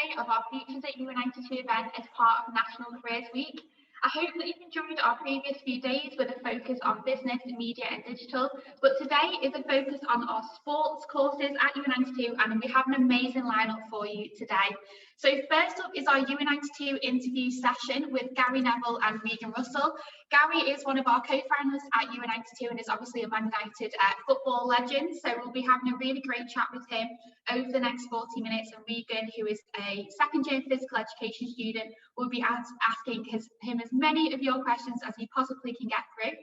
day of our Futures at UA92 event as part of National Careers Week. I hope that you've enjoyed our previous few days with a focus on business, media and digital, but today is a focus on our sports courses at UA92 and we have an amazing lineup for you today. So first up is our UA92 interview session with Gary Neville and Regan Russell. Gary is one of our co-founders at UA92 and is obviously a Man United football legend, so we'll be having a really great chat with him over the next 40 minutes, and Regan, who is a second-year physical education student, will be asking him as many of your questions as he possibly can get through.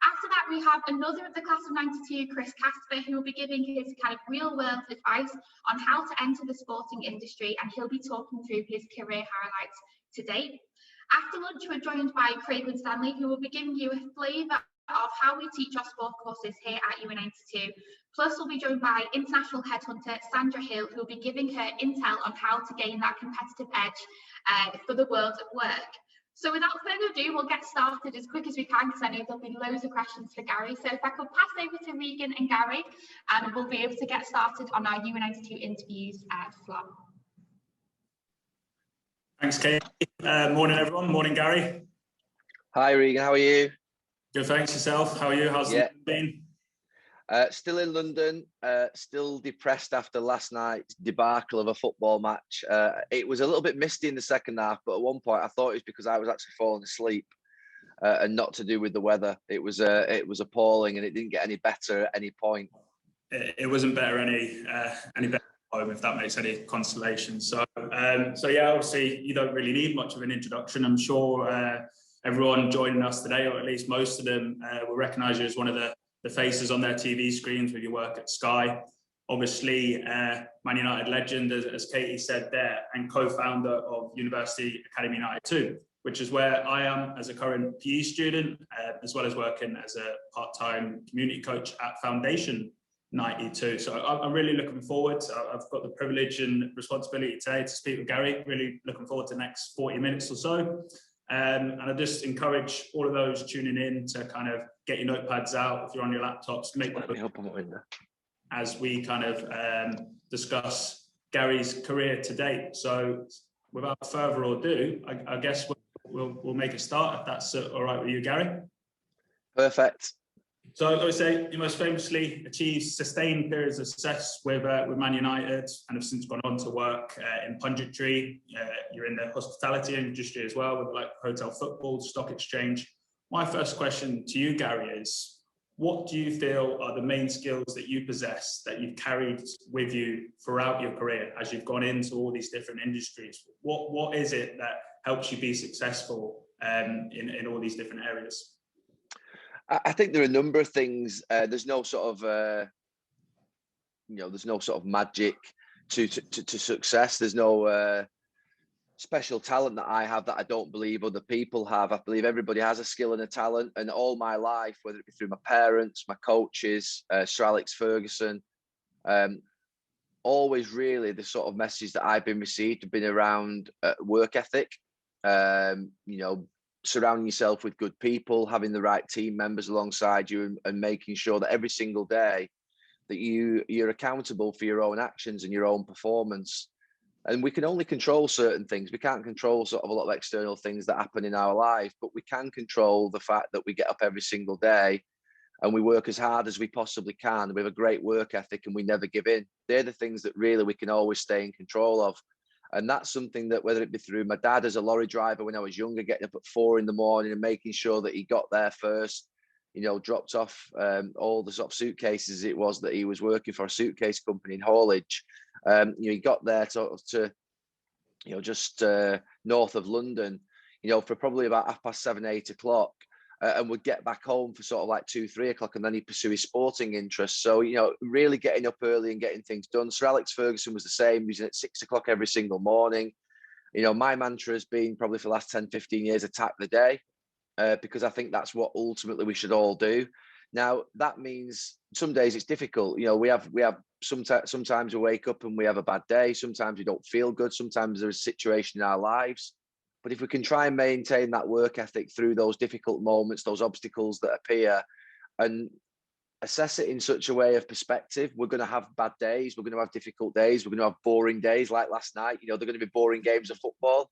After that, we have another of the class of 92, Chris Casper, who will be giving his kind of real-world advice on how to enter the sporting industry, and he'll be talking through his career highlights to date. After lunch, we're joined by Craig Stanley, who will be giving you a flavour of how we teach our sport courses here at UA92. Plus, we'll be joined by international headhunter Sandra Hill, who will be giving her intel on how to gain that competitive edge for the world of work. So without further ado, we'll get started as quick as we can because I know there'll be loads of questions for Gary. So if I could pass over to Regan and Gary, and we'll be able to get started on our UA92 interviews slot. Thanks, Kate. Morning, everyone. Morning, Gary. Hi, Regan. How are you? Good, thanks. Yourself? How are you? How's it been? Still in London, still depressed after last night's debacle of a football match. It was a little bit misty in the second half, but at one point I thought it was because I was actually falling asleep and not to do with the weather. It was appalling and it didn't get any better at any point. It wasn't better any better at home, if that makes any consolation. So yeah, obviously you don't really need much of an introduction. I'm sure everyone joining us today, or at least most of them, will recognise you as one of the faces on their TV screens with your work at Sky. Obviously, Man United legend, as Katie said there, and co-founder of University Academy 92, which is where I am as a current PE student, as well as working as a part-time community coach at Foundation 92. So I'm really looking forward. I've got the privilege and responsibility today to speak with Gary. Really looking forward to the next 40 minutes or so. And I just encourage all of those tuning in to kind of get your notepads out if you're on your laptops, make them as we kind of discuss Gary's career to date. So without further ado, I guess we'll make a start if that's all right with you, Gary. Perfect. So I would say you most famously achieved sustained periods of success with Man United and have since gone on to work in punditry. You're in the hospitality industry as well with like hotel football, stock exchange. My first question to you, Gary, is what do you feel are the main skills that you possess that you've carried with you throughout your career as you've gone into all these different industries? What is it that helps you be successful in all these different areas? I think there are a number of things. There's no sort of, there's no sort of magic to success. There's no special talent that I have that I don't believe other people have. I believe everybody has a skill and a talent. And all my life, whether it be through my parents, my coaches, Sir Alex Ferguson, always really the sort of message that I've been received have been around work ethic. Surrounding yourself with good people, having the right team members alongside you, and making sure that every single day that you're accountable for your own actions and your own performance. And we can only control certain things. We can't control sort of a lot of external things that happen in our life, but we can control the fact that we get up every single day and we work as hard as we possibly can. We have a great work ethic and we never give in. They're the things that really we can always stay in control of. And that's something that, whether it be through my dad as a lorry driver when I was younger, getting up at 4 in the morning and making sure that he got there first, dropped off all the sort of suitcases it was that he was working for a suitcase company in haulage. He got there to just north of London, for probably about 7:30, 8 o'clock. And would get back home for sort of like 2, 3 o'clock, and then he'd pursue his sporting interests. So, really getting up early and getting things done. Sir Alex Ferguson was the same. He was in at 6 o'clock every single morning. My mantra has been probably for the last 10, 15 years, attack the day, because I think that's what ultimately we should all do. Now, that means some days it's difficult. We have sometimes we wake up and we have a bad day. Sometimes we don't feel good. Sometimes there's a situation in our lives. But if we can try and maintain that work ethic through those difficult moments, those obstacles that appear, and assess it in such a way of perspective. We're going to have bad days. We're going to have difficult days. We're going to have boring days like last night. You know, they're going to be boring games of football.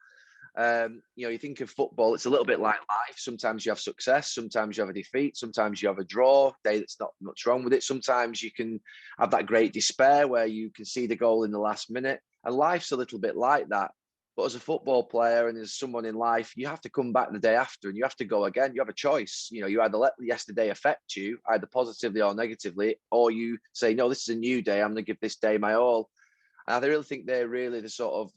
You know, you think of football, it's a little bit like life. Sometimes you have success, sometimes you have a defeat, sometimes you have a draw, day that's not much wrong with it. Sometimes you can have that great despair where you can see the goal in the last minute. And life's a little bit like that. But as a football player and as someone in life, you have to come back the day after and you have to go again. You have a choice. You know, you either let yesterday affect you, either positively or negatively, or you say, no, this is a new day. I'm going to give this day my all. And I really think they're really the sort of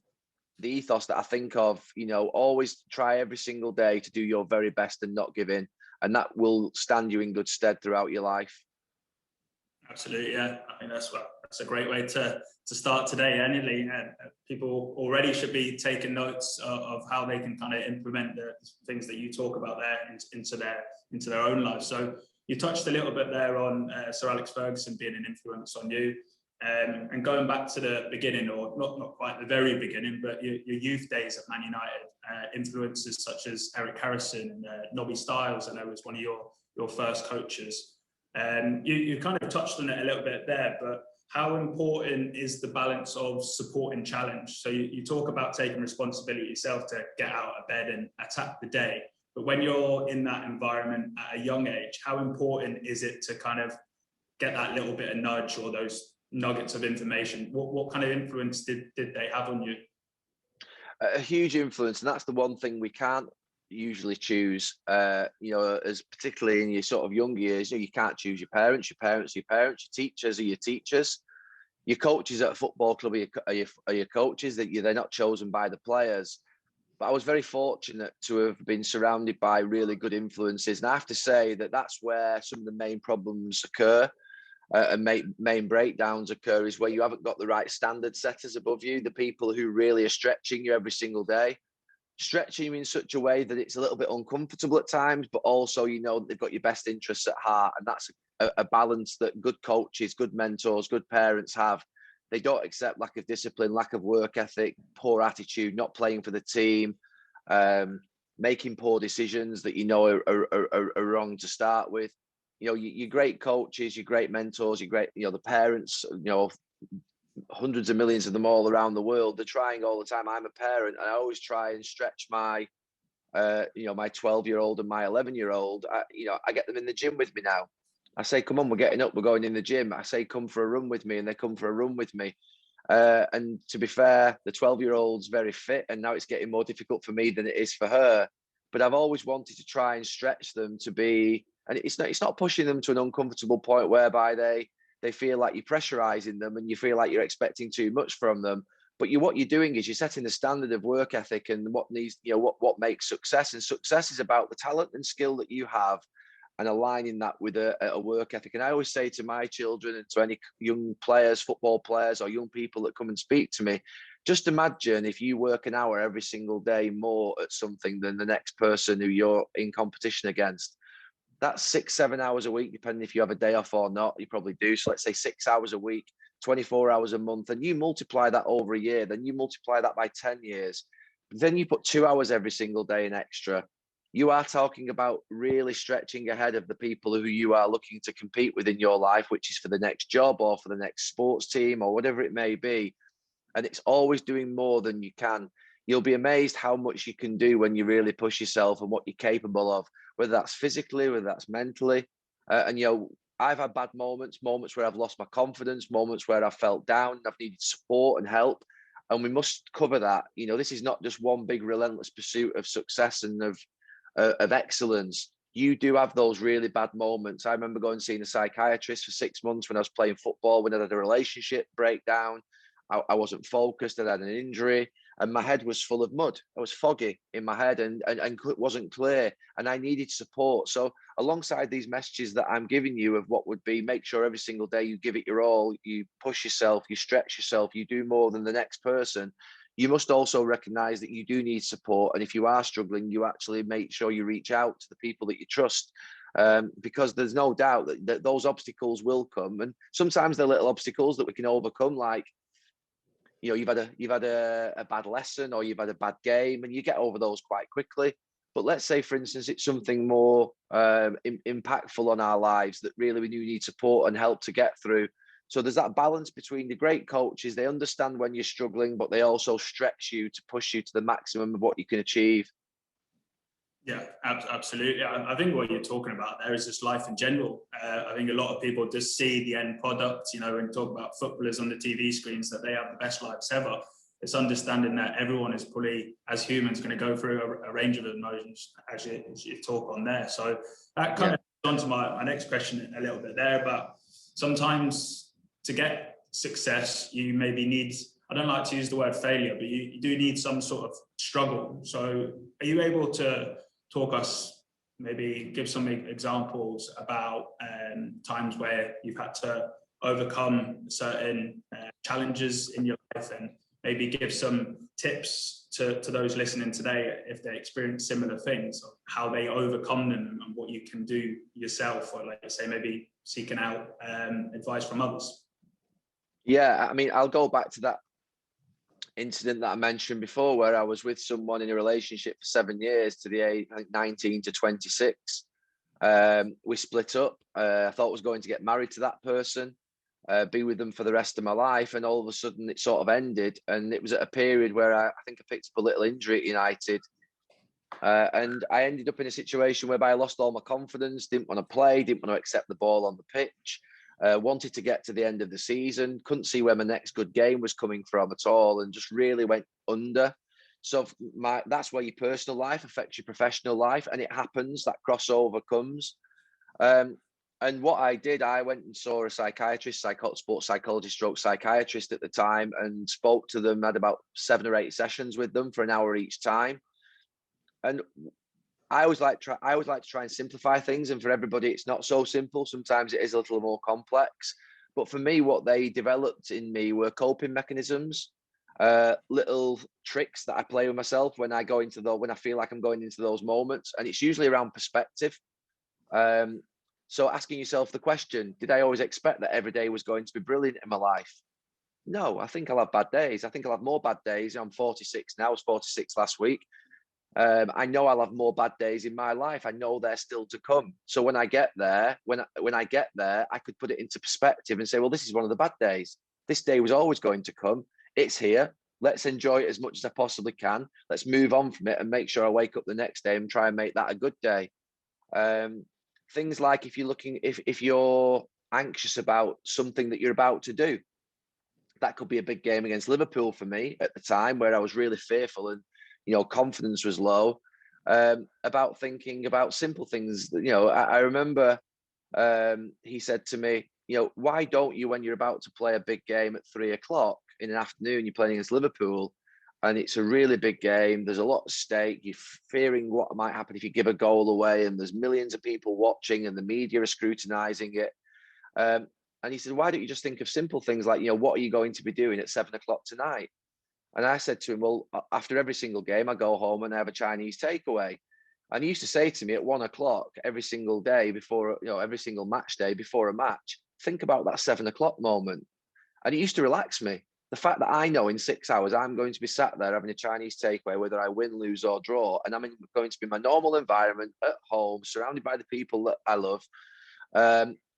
the ethos that I think of, you know, always try every single day to do your very best and not give in. And that will stand you in good stead throughout your life. Absolutely, yeah. I think that's a great way to start today. Anyway, people already should be taking notes of how they can kind of implement the things that you talk about there into their own life. So you touched a little bit there on Sir Alex Ferguson being an influence on you, and going back to the beginning, or not quite the very beginning, but your youth days at Man United, influences such as Eric Harrison, Nobby Stiles, I know was one of your first coaches. You kind of touched on it a little bit there, but how important is the balance of support and challenge? So you talk about taking responsibility yourself to get out of bed and attack the day. But when you're in that environment at a young age, how important is it to kind of get that little bit of nudge or those nuggets of information? What kind of influence did they have on you? A huge influence, and that's the one thing we can't usually choose. You know, as particularly in your sort of younger years, you can't choose your parents. Your parents are your parents. Your teachers are your teachers. Your coaches at a football club are your coaches. They're not chosen by the players. But I was very fortunate to have been surrounded by really good influences, and I have to say that that's where some of the main problems occur. And main breakdowns occur is where you haven't got the right standard setters above you, the people who really are stretching you every single day, stretching you in such a way that it's a little bit uncomfortable at times, but also you know that they've got your best interests at heart. And that's a balance that good coaches, good mentors, good parents have. They don't accept lack of discipline, lack of work ethic, poor attitude, not playing for the team, making poor decisions that you know are wrong to start with. You know, your great coaches, your great mentors, your great, you know, the parents, you know, hundreds of millions of them all around the world. They're trying all the time. I'm a parent, and I always try and stretch my, you know, my 12-year-old and my 11-year-old. You know, I get them in the gym with me now. I say, come on, we're getting up, we're going in the gym. I say, come for a run with me, and they come for a run with me. And to be fair, the 12-year-old's very fit, and now it's getting more difficult for me than it is for her. But I've always wanted to try and stretch them to be, and it's not pushing them to an uncomfortable point whereby they feel like you're pressurizing them and you feel like you're expecting too much from them. But what you're doing is you're setting the standard of work ethic and what needs, you know, what makes success. And success is about the talent and skill that you have and aligning that with a work ethic. And I always say to my children and to any young players, football players, or young people that come and speak to me, just imagine if you work an hour every single day more at something than the next person who you're in competition against. That's 6-7 hours a week, depending if you have a day off or not. You probably do. So let's say 6 hours a week, 24 hours a month, and you multiply that over a year, then you multiply that by 10 years. Then you put 2 hours every single day in extra. You are talking about really stretching ahead of the people who you are looking to compete with in your life, which is for the next job or for the next sports team or whatever it may be. And it's always doing more than you can. You'll be amazed how much you can do when you really push yourself and what you're capable of, whether that's physically, whether that's mentally. And, you know, I've had bad moments where I've lost my confidence, moments where I've felt down, I've needed support and help. And we must cover that. You know, this is not just one big relentless pursuit of success and of excellence. You do have those really bad moments. I remember going and seeing a psychiatrist for 6 months when I was playing football, when I had a relationship breakdown. I wasn't focused, I had an injury, and my head was full of mud. I was foggy in my head and wasn't clear, and I needed support. So alongside these messages that I'm giving you of what would be, make sure every single day you give it your all, you push yourself, you stretch yourself, you do more than the next person, you must also recognize that you do need support. And if you are struggling, you actually make sure you reach out to the people that you trust. Because there's no doubt that those obstacles will come. And sometimes they're little obstacles that we can overcome, like, you know, you've had a bad lesson or you've had a bad game, and you get over those quite quickly. But let's say, for instance, it's something more impactful on our lives that really we do need support and help to get through. So there's that balance between the great coaches. They understand when you're struggling, but they also stretch you to push you to the maximum of what you can achieve. Yeah, absolutely. I think what you're talking about there is just life in general. I think a lot of people just see the end product, you know, and talk about footballers on the TV screens, that they have the best lives ever. It's understanding that everyone is probably, as humans, going to go through a range of emotions, as you talk on there. So that kind of goes on to my next question a little bit there. But sometimes to get success, you maybe need, I don't like to use the word failure, but you do need some sort of struggle. So are you able to talk us, maybe give some examples about times where you've had to overcome certain challenges in your life, and maybe give some tips to those listening today if they experience similar things, of how they overcome them and what you can do yourself, or like I say, maybe seeking out advice from others? Yeah, I mean, I'll go back to that incident that I mentioned before, where I was with someone in a relationship for 7 years to the age, I think, 19 to 26. We split up. I thought I was going to get married to that person, be with them for the rest of my life, and all of a sudden it sort of ended. And it was at a period where I think I picked up a little injury at United, and I ended up in a situation whereby I lost all my confidence, didn't want to play, didn't want to accept the ball on the pitch. Wanted to get to the end of the season, couldn't see where my next good game was coming from at all, and just really went under. So that's where your personal life affects your professional life, and it happens, that crossover comes. And what I did, I went and saw a psychiatrist, sports psychologist stroke psychiatrist at the time, and spoke to them, had about 7 or 8 sessions with them for an hour each time. And I always like to try and simplify things, and for everybody, it's not so simple. Sometimes it is a little more complex. But for me, what they developed in me were coping mechanisms, little tricks that I play with myself when I feel like I'm going into those moments, and it's usually around perspective. So asking yourself the question: did I always expect that every day was going to be brilliant in my life? No, I think I'll have bad days. I think I'll have more bad days. I'm 46 now. I was 46 last week. I know I'll have more bad days in my life. I know they're still to come. So when I get there, I could put it into perspective and say, well, this is one of the bad days. This day was always going to come. It's here. Let's enjoy it as much as I possibly can. Let's move on from it and make sure I wake up the next day and try and make that a good day. Things like if you're anxious about something that you're about to do, that could be a big game against Liverpool for me at the time, where I was really fearful and confidence was low, about thinking about simple things. I remember he said to me, why don't you, when you're about to play a big game at 3 o'clock in an afternoon, you're playing against Liverpool, and it's a really big game, there's a lot at stake, you're fearing what might happen if you give a goal away, and there's millions of people watching and the media are scrutinizing it. And he said, why don't you just think of simple things like, what are you going to be doing at 7 o'clock tonight? And I said to him, well, after every single game, I go home and I have a Chinese takeaway. And he used to say to me at 1 o'clock every single day before, every single match day before a match, think about that 7 o'clock moment. And it used to relax me. The fact that I know in 6 hours, I'm going to be sat there having a Chinese takeaway, whether I win, lose or draw. And I'm going to be in my normal environment at home, surrounded by the people that I love.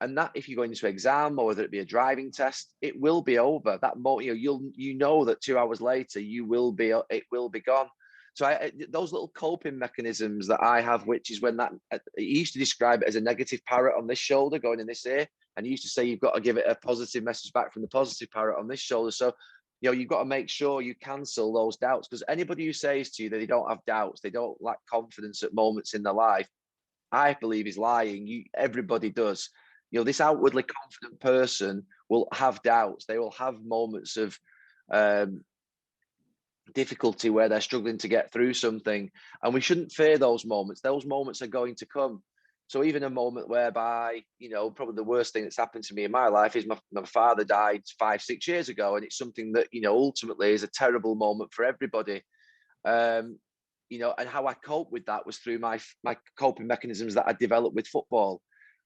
And that, if you're going into an exam or whether it be a driving test, it will be over. That you know that 2 hours later it will be gone. So those little coping mechanisms that I have, which is when he used to describe it as a negative parrot on this shoulder going in this ear, and he used to say you've got to give it a positive message back from the positive parrot on this shoulder. So you've got to make sure you cancel those doubts, because anybody who says to you that they don't have doubts, they don't lack confidence at moments in their life, I believe is lying. Everybody does. This outwardly confident person will have doubts. They will have moments of difficulty where they're struggling to get through something. And we shouldn't fear those moments. Those moments are going to come. So even a moment whereby, probably the worst thing that's happened to me in my life is my father died 5-6 years ago. And it's something that, ultimately is a terrible moment for everybody. And how I coped with that was through my coping mechanisms that I developed with football,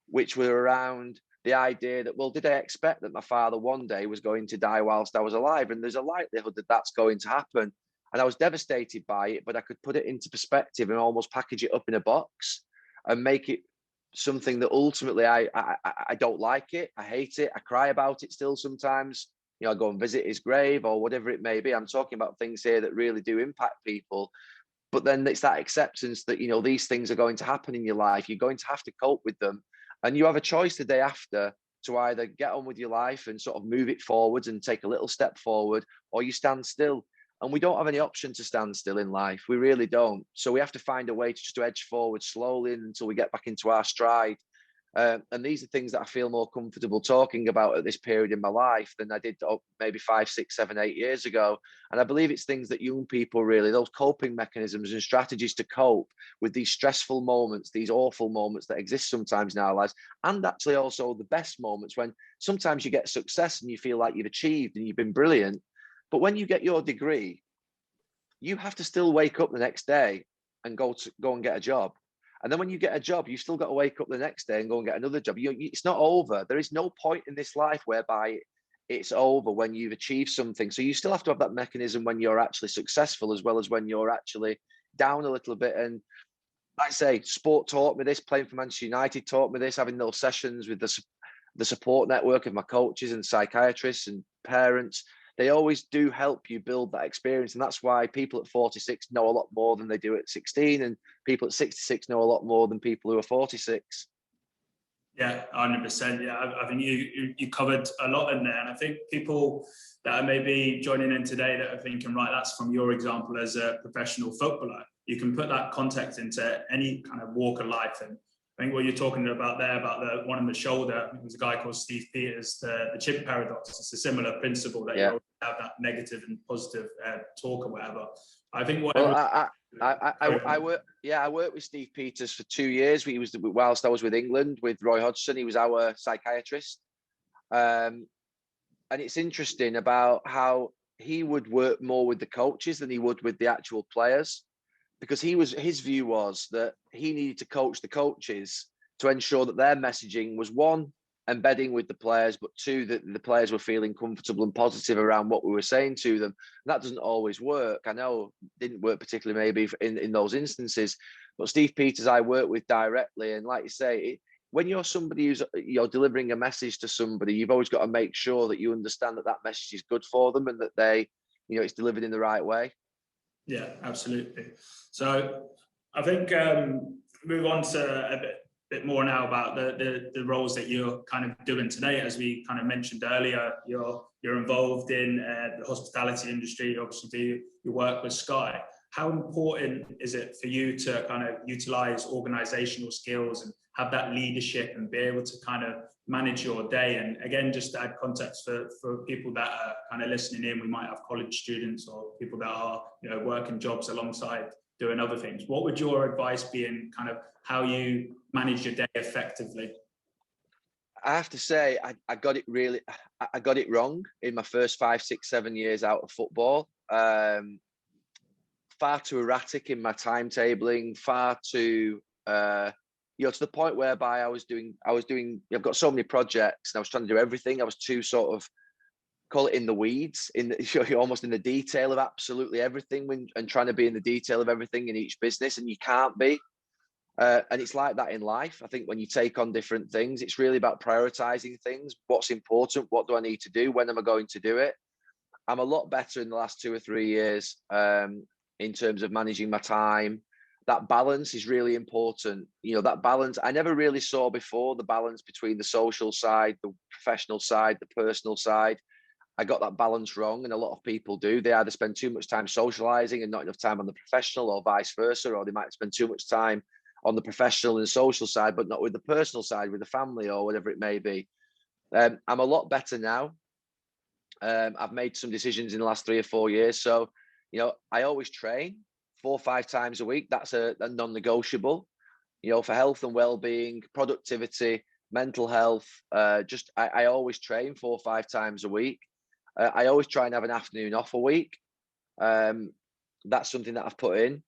which were around the idea that, well, did I expect that my father one day was going to die whilst I was alive? And there's a likelihood that that's going to happen. And I was devastated by it, but I could put it into perspective and almost package it up in a box and make it something that ultimately I don't like it. I hate it. I cry about it still sometimes. I go and visit his grave or whatever it may be. I'm talking about things here that really do impact people. But then it's that acceptance that, these things are going to happen in your life. You're going to have to cope with them. And you have a choice the day after to either get on with your life and sort of move it forwards and take a little step forward, or you stand still. And we don't have any option to stand still in life. We really don't. So we have to find a way to edge forward slowly until we get back into our stride. And these are things that I feel more comfortable talking about at this period in my life than I did maybe 5, 6, 7, 8 years ago. And I believe it's things that young people really, those coping mechanisms and strategies to cope with these stressful moments, these awful moments that exist sometimes in our lives, and actually also the best moments when sometimes you get success and you feel like you've achieved and you've been brilliant. But when you get your degree, you have to still wake up the next day and go and get a job. And then when you get a job, you've still got to wake up the next day and go and get another job. It's not over. There is no point in this life whereby it's over when you've achieved something. So you still have to have that mechanism when you're actually successful, as well as when you're actually down a little bit. And like I say, sport taught me this, playing for Manchester United taught me this, having those sessions with the support network of my coaches and psychiatrists and parents. They always do help you build that experience. And that's why people at 46 know a lot more than they do at 16. And people at 66 know a lot more than people who are 46. Yeah, 100%. Yeah, I think you covered a lot in there. And I think people that are maybe joining in today that are thinking, right, that's from your example as a professional footballer. You can put that context into any kind of walk of life. And I think what you're talking about there, about the one on the shoulder, it was a guy called Steve Peters, the chimp paradox. It's a similar principle that you always have that negative and positive talk or whatever. I think whatever. Well, I worked with Steve Peters for 2 years. He was, whilst I was with England with Roy Hodgson, he was our psychiatrist. And it's interesting about how he would work more with the coaches than he would with the actual players, because his view was that he needed to coach the coaches to ensure that their messaging was, one, embedding with the players, but two, that the players were feeling comfortable and positive around what we were saying to them. And that doesn't always work. I know it didn't work particularly maybe in those instances, but Steve Peters I work with directly. And like you say, when you're somebody who's delivering a message to somebody, you've always got to make sure that you understand that message is good for them and that they, it's delivered in the right way. Yeah, absolutely. So I think move on to a bit more now about the roles that you're kind of doing today. As we kind of mentioned earlier, you're involved in the hospitality industry. You obviously do your work with Sky. How important is it for you to kind of utilize organizational skills and have that leadership and be able to kind of manage your day? And again, just to add context for people that are kind of listening in, we might have college students or people that are, working jobs alongside doing other things. What would your advice be in kind of how you manage your day effectively? I have to say, I got it wrong in my first 5, 6, 7 years out of football. Far too erratic in my timetabling, far too, to the point whereby I've got so many projects and I was trying to do everything. I was too sort of, call it in the weeds, almost in the detail of absolutely everything and trying to be in the detail of everything in each business, and you can't be. And it's like that in life. I think when you take on different things, it's really about prioritizing things. What's important? What do I need to do? When am I going to do it? I'm a lot better in the last 2 or 3 years in terms of managing my time. That balance is really important. That balance, I never really saw before, the balance between the social side, the professional side, the personal side. I got that balance wrong, and a lot of people do. They either spend too much time socializing and not enough time on the professional, or vice versa, or they might spend too much time on the professional and social side, but not with the personal side, with the family or whatever it may be. I'm a lot better now. I've made some decisions in the last 3 or 4 years. So, I always train 4 or 5 times a week. That's a non-negotiable, for health and well-being, productivity, mental health. I always train 4 or 5 times a week. I always try and have an afternoon off a week. That's something that I've put in.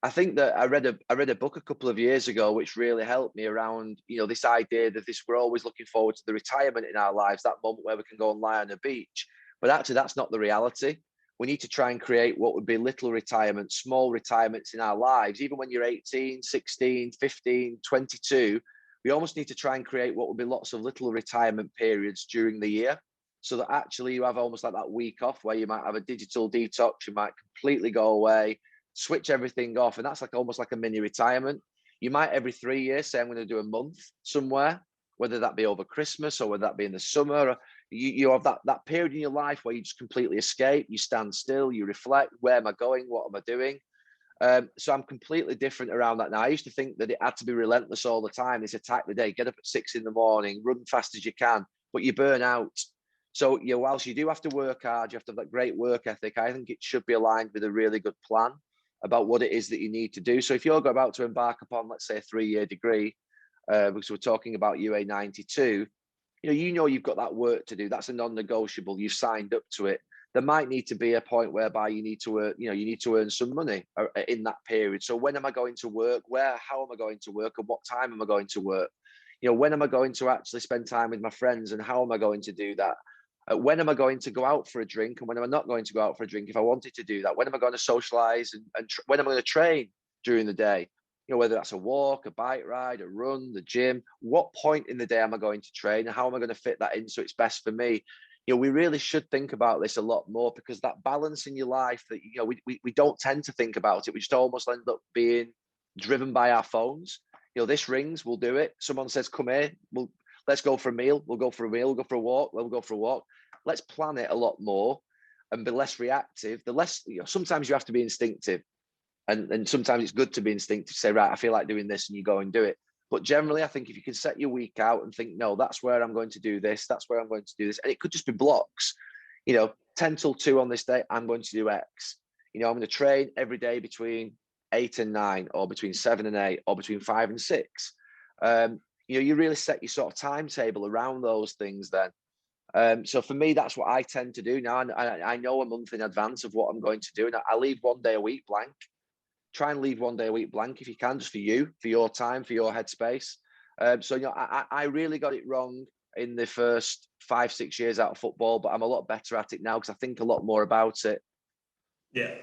I think that I read a book a couple of years ago, which really helped me around, this idea that we're always looking forward to the retirement in our lives, that moment where we can go and lie on a beach. But actually, that's not the reality. we need to try and create what would be little retirements, small retirements in our lives. Even when you're 18, 16, 15, 22, we almost need to try and create what would be lots of little retirement periods during the year, so that actually you have almost like that week off where you might have a digital detox, you might completely go away, switch everything off. And that's like almost like a mini retirement. You might every 3 years say, I'm going to do a month somewhere, whether that be over Christmas or whether that be in the summer. You have that period in your life where you just completely escape, you stand still, you reflect, where am I going, what am I doing? So I'm completely different around that now. I used to think that it had to be relentless all the time. This attack the day, get up at 6 in the morning, run fast as you can, but you burn out. So whilst you do have to work hard, you have to have that great work ethic. I think it should be aligned with a really good plan about what it is that you need to do. So if you're about to embark upon, let's say, a 3-year degree, because we're talking about UA92, you know you've got that work to do. That's a non-negotiable. You've signed up to it. There might need to be a point whereby you need to earn some money in that period. So when am I going to work? Where? How am I going to work? And what time am I going to work? When am I going to actually spend time with my friends? And how am I going to do that? When am I going to go out for a drink? And when am I not going to go out for a drink if I wanted to do that? When am I going to socialize? And when am I going to train during the day? Whether that's a walk, a bike ride, a run, the gym, what point in the day am I going to train, and how am I going to fit that in so it's best for me? We really should think about this a lot more, because that balance in your life that, we don't tend to think about it. We just almost end up being driven by our phones. This rings, we'll do it. Someone says, come here, let's go for a meal. We'll go for a meal, we'll go for a walk, we'll go for a walk. Let's plan it a lot more and be less reactive. Sometimes you have to be instinctive. And sometimes it's good to be instinctive, say, right, I feel like doing this, and you go and do it. But generally, I think if you can set your week out and think, no, that's where I'm going to do this, that's where I'm going to do this. And it could just be blocks, 10 till 2 on this day, I'm going to do X. I'm going to train every day between 8 and 9, or between 7 and 8, or between 5 and 6. You really set your sort of timetable around those things then. So for me, that's what I tend to do now. And I know a month in advance of what I'm going to do. And I leave 1 day a week blank. Try and leave 1 day a week blank if you can, just for you, for your time, for your headspace. I really got it wrong in the first 5-6 years out of football, but I'm a lot better at it now because I think a lot more about it. Yeah,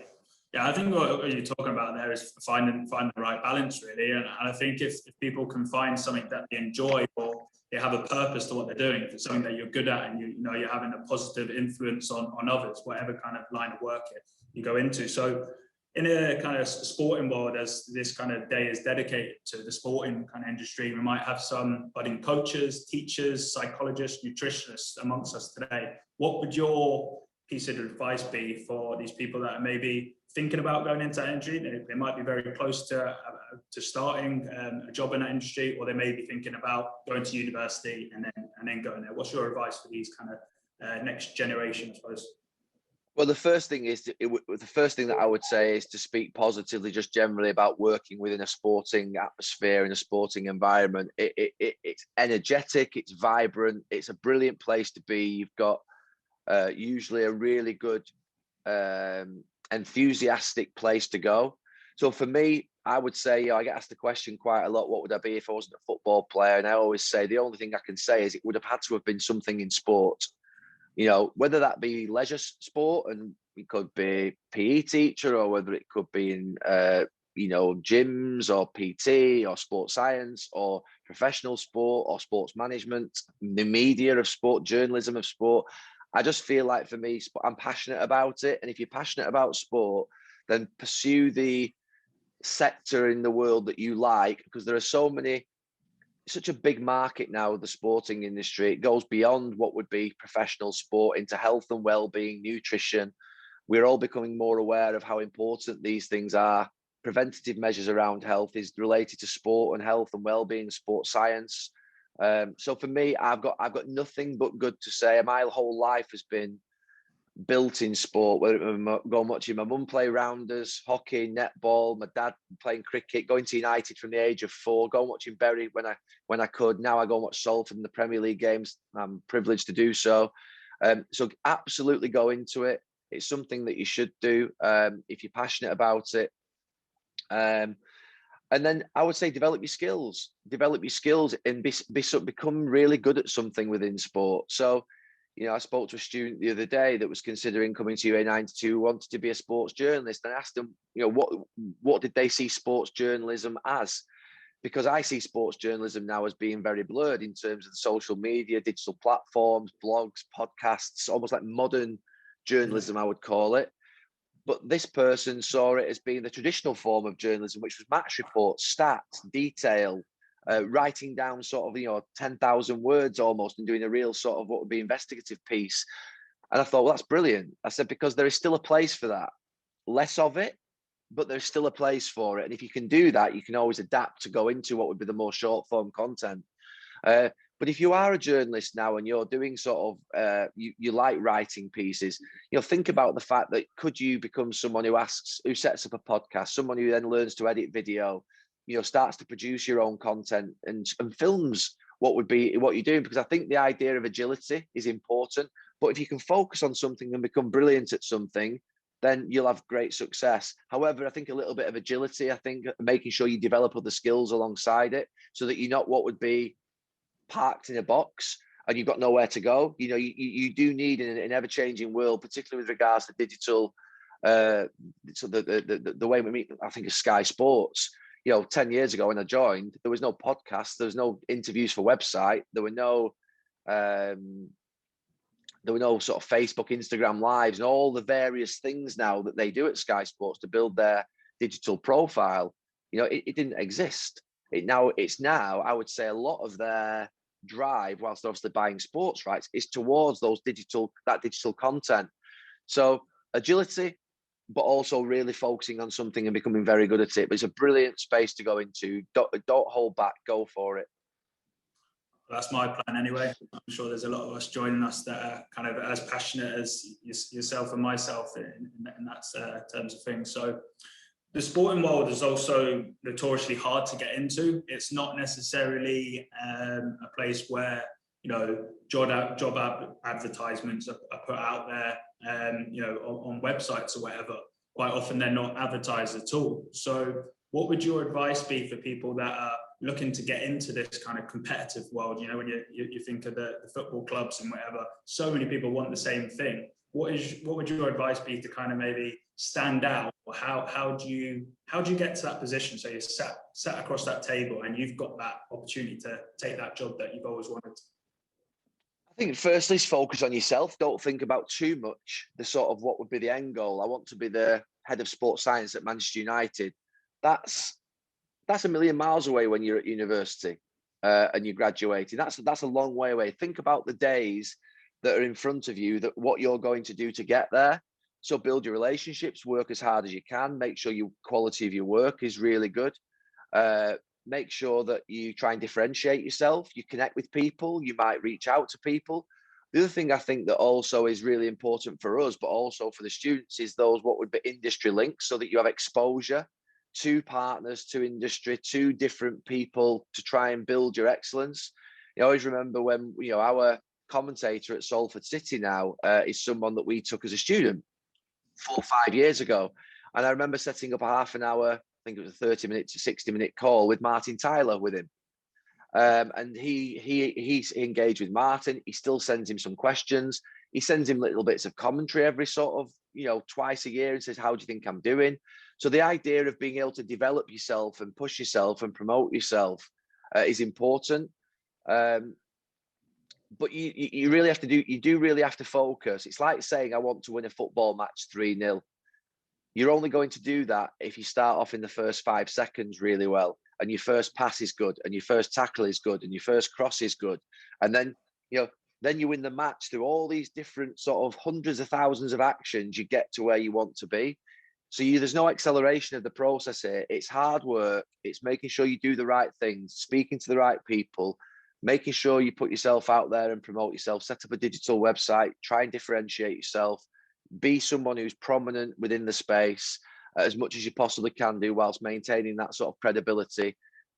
I think what you're talking about there is finding the right balance, really. And I think if people can find something that they enjoy, or they have a purpose to what they're doing, if it's something that you're good at, and you're having a positive influence on others, whatever kind of line of work you go into. So in a kind of sporting world, as this kind of day is dedicated to the sporting kind of industry, we might have some budding coaches, teachers, psychologists, nutritionists amongst us today. What would your piece of advice be for these people that are maybe thinking about going into that industry? They might be very close to starting a job in that industry, or they may be thinking about going to university and then going there. What's your advice for these kind of next generation, I suppose? Well, the first thing that I would say is to speak positively, just generally, about working within a sporting atmosphere, in a sporting environment. It's energetic, it's vibrant, it's a brilliant place to be. You've got usually a really good, enthusiastic place to go. So for me, I would say, I get asked the question quite a lot, what would I be if I wasn't a football player? And I always say, the only thing I can say is it would have had to have been something in sport. Whether that be leisure sport, and it could be PE teacher, or whether it could be in, gyms, or PT, or sports science, or professional sport, or sports management, the media of sport, journalism of sport. I just feel like, for me, I'm passionate about it. And if you're passionate about sport, then pursue the sector in the world that you like, because there are such a big market now, the sporting industry. It goes beyond what would be professional sport into health and well-being, nutrition. We're all becoming more aware of how important these things are. Preventative measures around health is related to sport and health and well-being, sports science. So for me, I've got nothing but good to say. My whole life has been built in sport, whether I'm going watching my mum play rounders, hockey, netball, my dad playing cricket, going to United from the age of 4, going watching Bury when I could. Now I go and watch Salford in the Premier League games. I'm privileged to do so. So absolutely go into it. It's something that you should do if you're passionate about it. And then I would say develop your skills, and become really good at something within sport. So You know, I spoke to a student the other day that was considering coming to UA92, who wanted to be a sports journalist, and I asked them, you know, what did they see sports journalism as? Because I see sports journalism now as being very blurred in terms of the social media, digital platforms, blogs, podcasts, almost like modern journalism, I would call it. But this person saw it as being the traditional form of journalism, which was match reports, stats, detail, writing down sort of, you know, 10,000 words almost and doing a real sort of what would be investigative piece. And I thought, well, that's brilliant. I said, because there is still a place for that. Less of it, but there's still a place for it. And if you can do that, you can always adapt to go into what would be the more short form content. But if you are a journalist now and you're doing sort of, you like writing pieces, you know, think about the fact that could you become someone who sets up a podcast, someone who then learns to edit video, you know, starts to produce your own content and films what you're doing, because I think the idea of agility is important. But if you can focus on something and become brilliant at something, then you'll have great success. However, I think a little bit of agility, I think making sure you develop other skills alongside it so that you're not what would be parked in a box and you've got nowhere to go. You know, you do need in an ever-changing world, particularly with regards to digital, so the way we meet, I think, of Sky Sports. You know, 10 years ago when I joined, there was no podcast, there was no interviews for website, there were no sort of Facebook, Instagram lives, and all the various things now that they do at Sky Sports to build their digital profile. You know, it didn't exist. It's now, I would say, a lot of their drive, whilst obviously buying sports rights, is towards that digital content. So agility, but also really focusing on something and becoming very good at it. But it's a brilliant space to go into. Don't hold back. Go for it. That's my plan anyway. I'm sure there's a lot of us joining us that are kind of as passionate as yourself and myself in that terms of things. So the sporting world is also notoriously hard to get into. It's not necessarily a place where, you know, job advertisements are put out there, you know, on websites or whatever. Quite often they're not advertised at all. So what would your advice be for people that are looking to get into this kind of competitive world? You know, when you think of the football clubs and whatever, so many people want the same thing. What would your advice be to kind of maybe stand out? Or how do you get to that position? So you're sat across that table and you've got that opportunity to take that job that you've always wanted. I think firstly is focus on yourself. Don't think about too much the sort of what would be the end goal. I want to be the head of sports science at Manchester United. That's a million miles away when you're at university and you're graduating. That's a long way away. Think about the days that are in front of you, that what you're going to do to get there. So build your relationships, work as hard as you can, make sure your quality of your work is really good. Make sure that you try and differentiate yourself, you connect with people, you might reach out to people. The other thing I think that also is really important for us, but also for the students, is those what would be industry links, so that you have exposure to partners, to industry, to different people to try and build your excellence. You always remember when, you know, our commentator at Salford City now is someone that we took as a student 4 or 5 years ago. And I remember setting up a half an hour, I think it was a 30-minute to 60-minute call with Martin Tyler with him. And he's engaged with Martin. He still sends him some questions. He sends him little bits of commentary every sort of, you know, twice a year and says, how do you think I'm doing? So the idea of being able to develop yourself and push yourself and promote yourself is important. But you really have to really have to focus. It's like saying, I want to win a football match 3-0. You're only going to do that if you start off in the first 5 seconds really well, and your first pass is good, and your first tackle is good, and your first cross is good. And then, you know, then you win the match through all these different sort of hundreds of thousands of actions. You get to where you want to be. So there's no acceleration of the process here. It's hard work. It's making sure you do the right things, speaking to the right people, making sure you put yourself out there and promote yourself, set up a digital website, try and differentiate yourself, be someone who's prominent within the space as much as you possibly can do, whilst maintaining that sort of credibility,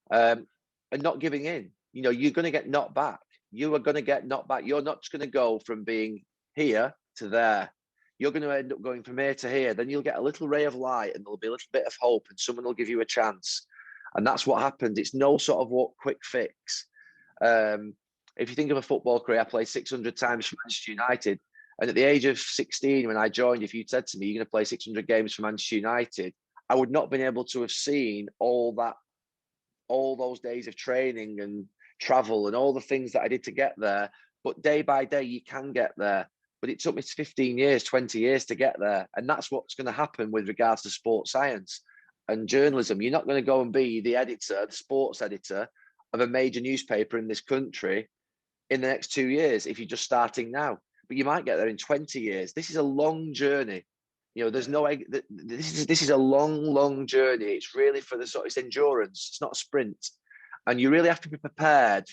and not giving in. You know, you're going to get knocked back. You are going to get knocked back. You're not just going to go from being here to there. You're going to end up going from here to here. Then you'll get a little ray of light and there'll be a little bit of hope and someone will give you a chance. And that's what happened. It's no sort of quick fix. If you think of a football career, I played 600 times for Manchester United. And at the age of 16, when I joined, if you'd said to me, you're going to play 600 games for Manchester United, I would not have been able to have seen all those days of training and travel and all the things that I did to get there. But day by day, you can get there. But it took me 15 years, 20 years to get there. And that's what's going to happen with regards to sports science and journalism. You're not going to go and be the editor, the sports editor of a major newspaper in this country in the next 2 years if you're just starting now. But you might get there in 20 years. This is a long journey. You know, there's no, this is a long journey. It's really for it's endurance. It's not a sprint. And you really have to be prepared.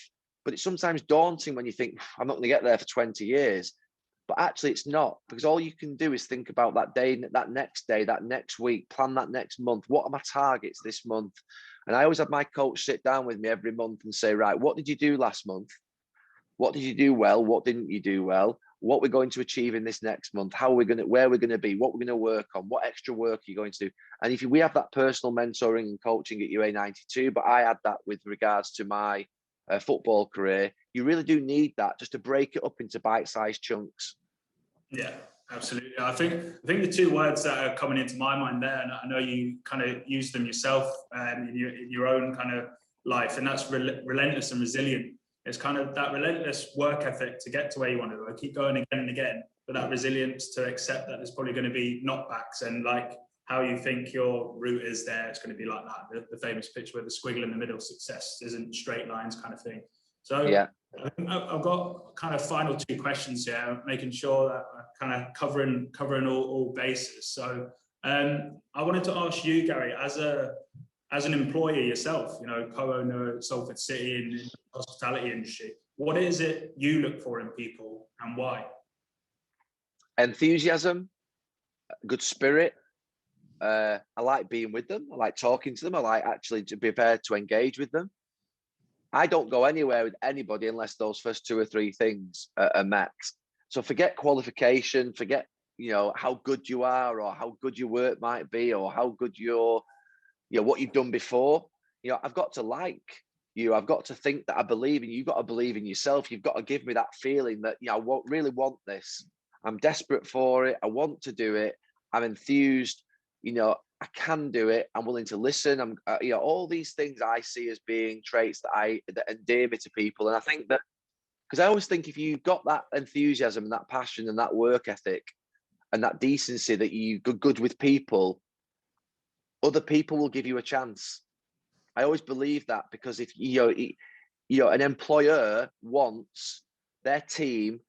But it's sometimes daunting when you think, I'm not going to get there for 20 years. But actually it's not, because all you can do is think about that day, that next week, plan that next month. What are my targets this month? And I always have my coach sit down with me every month and say, right, what did you do last month? What did you do well? What didn't you do well? What we're going to achieve in this next month? Where we're going to be? What we're going to work on? What extra work are you going to do? And we have that personal mentoring and coaching at UA92, but I had that with regards to my football career. You really do need that just to break it up into bite-sized chunks. Yeah, absolutely. I think the two words that are coming into my mind there, and I know you kind of use them yourself in your own kind of life, and that's relentless and resilient. It's kind of that relentless work ethic to get to where you want to go. Keep going again and again, but that resilience to accept that there's probably going to be knockbacks, and like how you think your route is there, it's going to be like that. The famous picture with the squiggle in the middle, success isn't straight lines kind of thing. So yeah. I've got kind of final two questions here, making sure that I'm kind of covering all bases. So I wanted to ask you, Gary, as an employer yourself, you know, co-owner at Salford City in the hospitality industry, what is it you look for in people and why? Enthusiasm, good spirit. I like being with them. I like talking to them. I like actually to be prepared to engage with them. I don't go anywhere with anybody unless those first two or three things are met. So forget qualification, forget, you know, how good you are or how good your work might be or how good what you've done before. You know, I've got to like you. I've got to think that I believe in you. You've got to believe in yourself. You've got to give me that feeling that, you know, I really want this. I'm desperate for it. I want to do it. I'm enthused. You know, I can do it. I'm willing to listen. I'm, you know, all these things I see as being traits that endear me to people. And I think that, because I always think if you've got that enthusiasm and that passion and that work ethic and that decency that you're good with people, other people will give you a chance. I always believe that, because if an employer wants their team,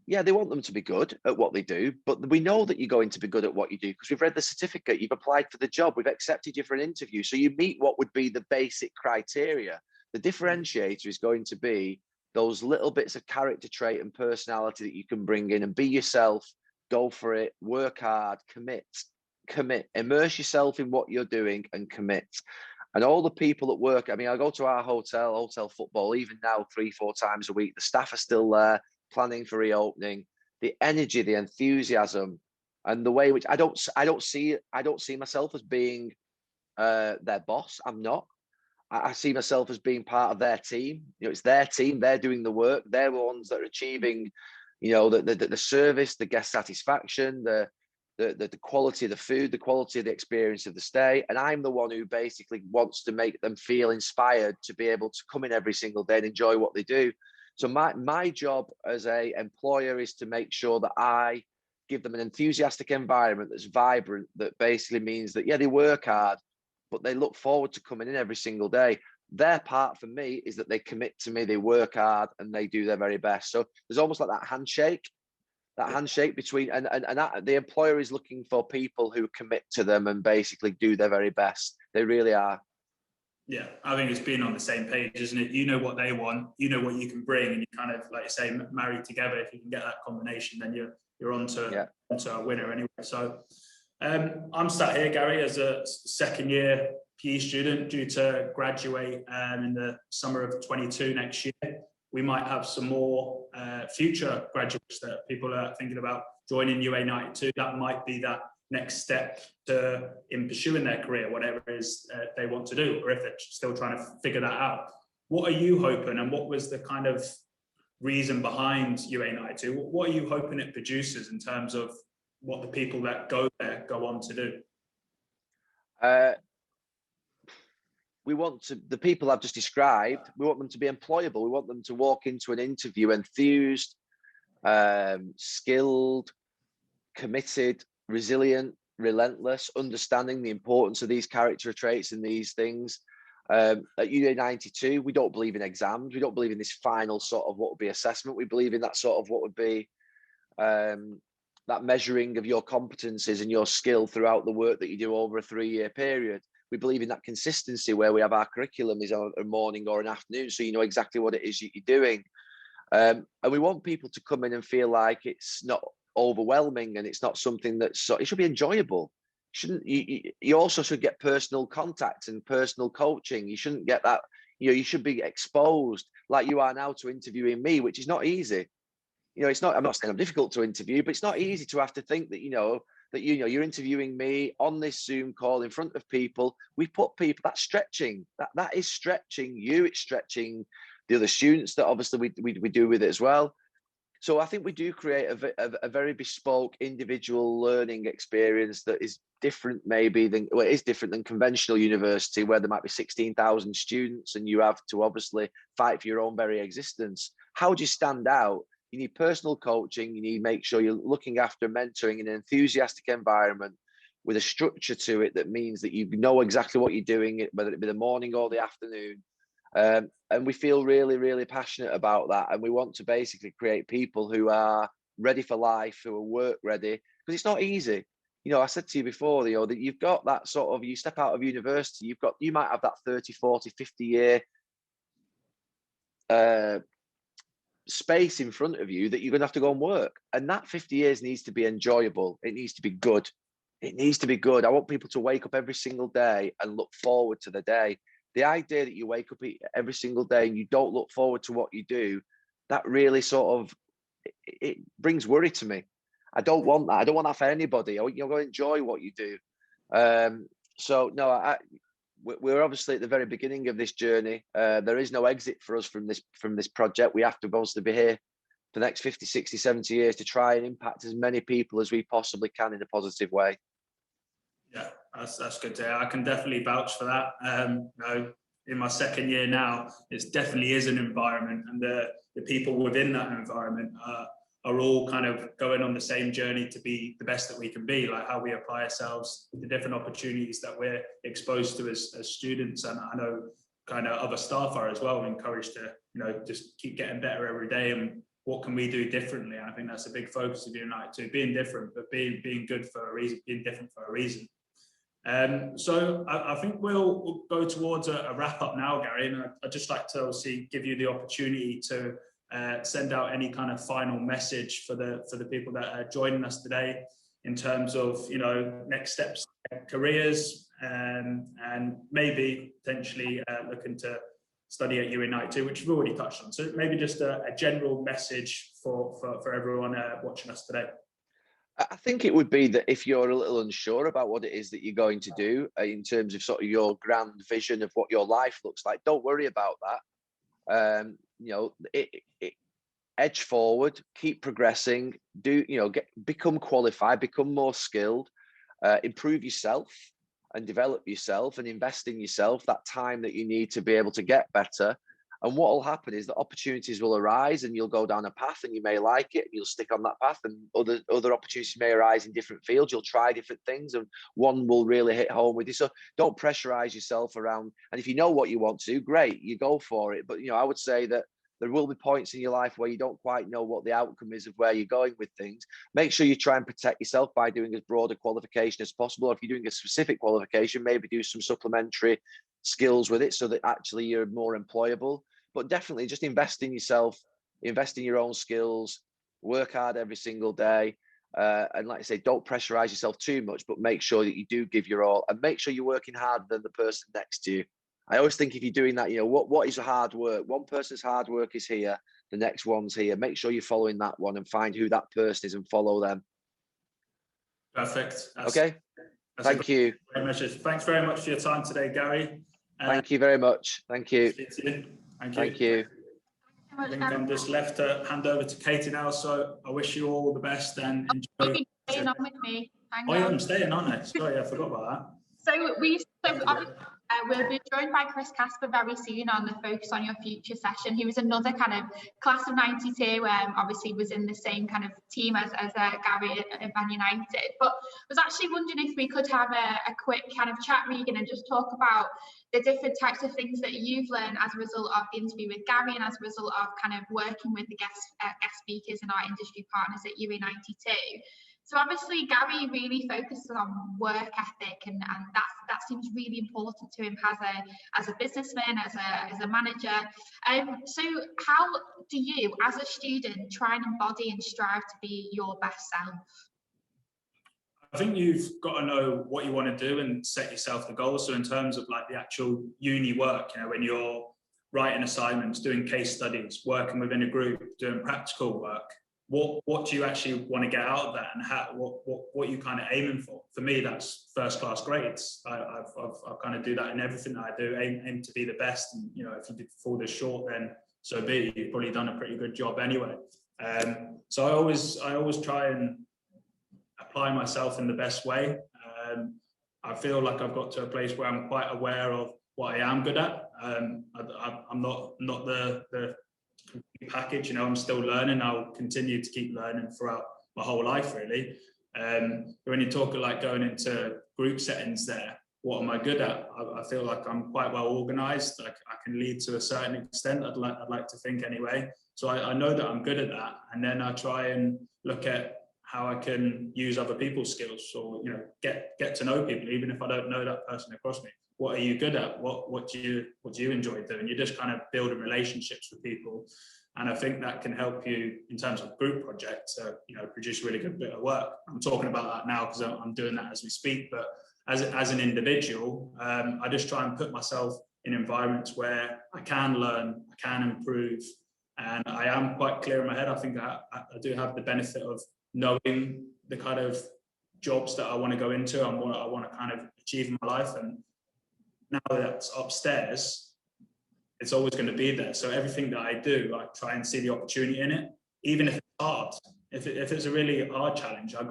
yeah, they want them to be good at what they do, but we know that you're going to be good at what you do because we've read the certificate, you've applied for the job, we've accepted you for an interview. So you meet what would be the basic criteria. The differentiator is going to be those little bits of character trait and personality that you can bring in and be yourself, go for it, work hard, commit, immerse yourself in what you're doing and commit. And all the people at work, I mean, I go to our hotel football, even now 3-4 times a week, the staff are still there, planning for reopening. The energy, the enthusiasm, and the way in which I don't see myself as being their boss. I'm not. I see myself as being part of their team. You know, it's their team. They're doing the work. They're the ones that are achieving, you know, the service, the guest satisfaction, the quality of the food, the quality of the experience of the stay. And I'm the one who basically wants to make them feel inspired to be able to come in every single day and enjoy what they do. So my job as a employer is to make sure that I give them an enthusiastic environment that's vibrant, that basically means that, yeah, they work hard, but they look forward to coming in every single day. Their part for me is that they commit to me, they work hard, and they do their very best. So there's almost like that handshake between, and that, the employer is looking for people who commit to them and basically do their very best. They really are. Yeah, I think it's being on the same page, isn't it? You know what they want, you know what you can bring, and you kind of, like you say, marry together. If you can get that combination, then you're onto a winner anyway. So I'm sat here, Gary, as a second-year PE student due to graduate in the summer of 22 next year. We might have some more future graduates that people are thinking about joining UA92. That might be that next step in pursuing their career, whatever it is they want to do, or if they're still trying to figure that out. What are you hoping, and what was the kind of reason behind UA92? What are you hoping it produces in terms of what the people that go there go on to do? We want the people I've just described, we want them to be employable. We want them to walk into an interview enthused, skilled, committed, resilient, relentless, understanding the importance of these character traits and these things. At UA92, we don't believe in exams. We don't believe in this final sort of what would be assessment. We believe in that sort of what would be that measuring of your competencies and your skill throughout the work that you do over a 3-year period. We believe in that consistency where we have our curriculum is on a morning or an afternoon, so you know exactly what it is you're doing. And we want people to come in and feel like it's not overwhelming and it's not something that's, it should be enjoyable. You also should get personal contact and personal coaching. You shouldn't get that, you should be exposed like you are now to interviewing me, which is not easy. It's not, I'm not saying I'm difficult to interview, but it's not easy to have to think that, you're interviewing me on this Zoom call in front of people. We put people, that's stretching. That is stretching you, it's stretching the other students that obviously we do with it as well. So I think we do create a very bespoke individual learning experience that is different maybe than, well, it is different than conventional university where there might be 16,000 students and you have to obviously fight for your own very existence. How do you stand out? You need personal coaching. You need to make sure you're looking after mentoring in an enthusiastic environment with a structure to it that means that you know exactly what you're doing, whether it be the morning or the afternoon. And we feel really, really passionate about that. And we want to basically create people who are ready for life, who are work ready, because it's not easy. I said to you before, that you've got that sort of, you step out of university, you might have that 30, 40, 50 year space in front of you that you're going to have to go and work. And that 50 years needs to be enjoyable. It needs to be good. It needs to be good. I want people to wake up every single day and look forward to the day. The idea that you wake up every single day and you don't look forward to what you do, that really sort of, it brings worry to me. I don't want that. I don't want that for anybody. You're going to enjoy what you do. So no, we're obviously at the very beginning of this journey. There is no exit for us from this project. We have to obviously be here for the next 50, 60, 70 years to try and impact as many people as we possibly can in a positive way. Yeah, that's good to hear. I can definitely vouch for that. In my second year now, it definitely is an environment, and the people within that environment are all kind of going on the same journey to be the best that we can be, like how we apply ourselves, the different opportunities that we're exposed to as students. And I know kind of other staff are as well encouraged to, just keep getting better every day. And what can we do differently? And I think that's a big focus of UA92, being different, but being good for a reason, being different for a reason. So I think we'll go towards a wrap up now, Gary, and I'd just like to obviously give you the opportunity to send out any kind of final message for the people that are joining us today in terms of next steps, careers, and maybe potentially looking to study at UA92, which we've already touched on. So maybe just a general message for everyone watching us today. I think it would be that if you're a little unsure about what it is that you're going to do in terms of sort of your grand vision of what your life looks like, don't worry about that. Edge forward, keep progressing, become qualified, become more skilled, improve yourself and develop yourself and invest in yourself, that time that you need to be able to get better. And what will happen is that opportunities will arise and you'll go down a path and you may like it and you'll stick on that path, and other opportunities may arise in different fields. You'll try different things and one will really hit home with you. So don't pressurize yourself around. And if you know what you want to do, great, you go for it. But, I would say that there will be points in your life where you don't quite know what the outcome is of where you're going with things. Make sure you try and protect yourself by doing as broad a qualification as possible. Or if you're doing a specific qualification, maybe do some supplementary skills with it so that actually you're more employable. But definitely just invest in yourself, invest in your own skills, work hard every single day. And like I say, don't pressurize yourself too much, but make sure that you do give your all and make sure you're working harder than the person next to you. I always think if you're doing that, what is hard work? One person's hard work is here, the next one's here. Make sure you're following that one and find who that person is and follow them. Perfect. Okay. Thank you. Thanks very much for your time today, Gary. Thank you very much. Thank you. Thank you. Thank you. much. I think I'm just left to hand over to Katie now. So I wish you all the best and enjoy. You're staying on with me. Oh yeah, I'm staying on it. Sorry, I forgot about that. So we'll be joined by Chris Casper very soon on the Focus on Your Future session. He was another kind of class of 92, obviously was in the same kind of team as Gary at Man United. But I was actually wondering if we could have a quick kind of chat, Regan, and just talk about the different types of things that you've learned as a result of the interview with Gary and as a result of kind of working with the guest speakers and our industry partners at UA92. So obviously Gary really focuses on work ethic, and that seems really important to him as a businessman, as a manager. So how do you, as a student, try and embody and strive to be your best self? I think you've got to know what you want to do and set yourself the goals. So in terms of like the actual uni work, you know, when you're writing assignments, doing case studies, working within a group, doing practical work, what do you actually want to get out of that, and what you kind of aiming for? For me, that's first class grades. I kind of do that in everything that I do, aim to be the best. And you know, if you did fall this short, then so be it. You've probably done a pretty good job anyway. So I always try and apply myself in the best way. I feel like I've got to a place where I'm quite aware of what I am good at. I'm not the package, you know, I'm still learning. I'll continue to keep learning throughout my whole life, really. When you talk like going into group settings there, what am I good at? I feel like I'm quite well organized. I can lead to a certain extent, I'd like to think anyway. So I know that I'm good at that, and then I try and look at how I can use other people's skills, or you know, get to know people, even if I don't know that person across me. What are you good at? What do you enjoy doing? You're just kind of building relationships with people, and I think that can help you in terms of group projects. You know, produce a really good bit of work. I'm talking about that now because I'm doing that as we speak. But as an individual, I just try and put myself in environments where I can learn, I can improve, and I am quite clear in my head. I think I do have the benefit of knowing the kind of jobs that I want to go into and what I want to kind of achieve in my life. And now that's upstairs, it's always going to be there. So everything that I do, I try and see the opportunity in it, even if it's hard. If it's a really hard challenge, I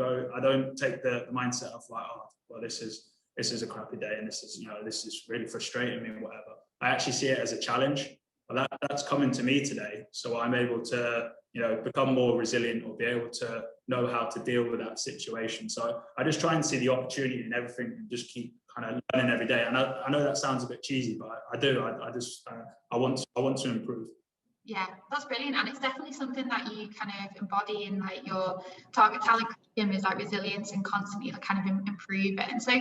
don't take the mindset of like, oh, well, this is a crappy day, and this is really frustrating me, or whatever. I actually see it as a challenge. But that's coming to me today, so I'm able to, you know, become more resilient, or be able to know how to deal with that situation. So I just try and see the opportunity in everything and just keep kind of learning every day. And I know that sounds a bit cheesy, but I do. I want to improve. Yeah, that's brilliant, and it's definitely something that you kind of embody in like your target talent curriculum, is like resilience and constantly like kind of improve it. And so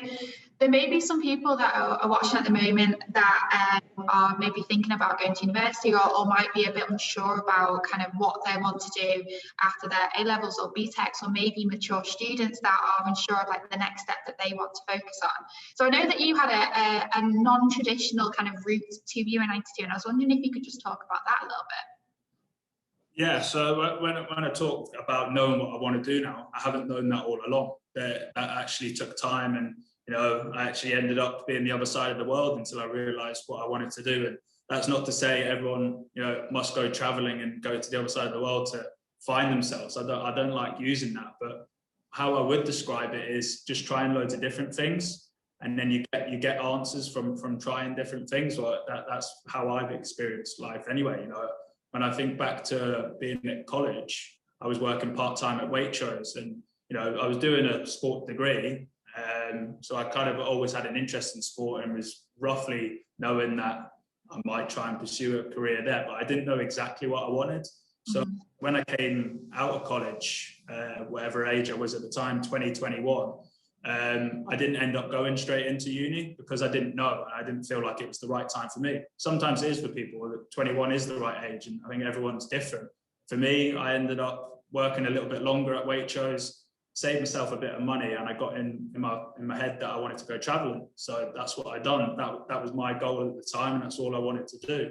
there may be some people that are watching at the moment that are maybe thinking about going to university, or might be a bit unsure about kind of what they want to do after their A-levels or BTECs, or maybe mature students that are unsure of like the next step that they want to focus on. So I know that you had a non-traditional kind of route to UA92, and I was wondering if you could just talk about that a little bit. Yeah, so when I talk about knowing what I want to do now, I haven't known that all along. That actually took time, and you know, I actually ended up being the other side of the world until I realised what I wanted to do. And that's not to say everyone, you know, must go travelling and go to the other side of the world to find themselves. I don't like using that, but how I would describe it is just trying loads of different things, and then you get answers from trying different things. Or that's how I've experienced life anyway. You know, when I think back to being at college, I was working part-time at Waitrose, and you know, I was doing a sport degree, so I kind of always had an interest in sport and was roughly knowing that I might try and pursue a career there, but I didn't know exactly what I wanted. So when I came out of college, whatever age I was at the time, 2021, I didn't end up going straight into uni because I didn't know, and I didn't feel like it was the right time for me. Sometimes it is for people. 21 is the right age, and I think everyone's different. For me, I ended up working a little bit longer at Waitrose, saved myself a bit of money, and I got in my head that I wanted to go traveling. So that's what I done. That was my goal at the time, and that's all I wanted to do.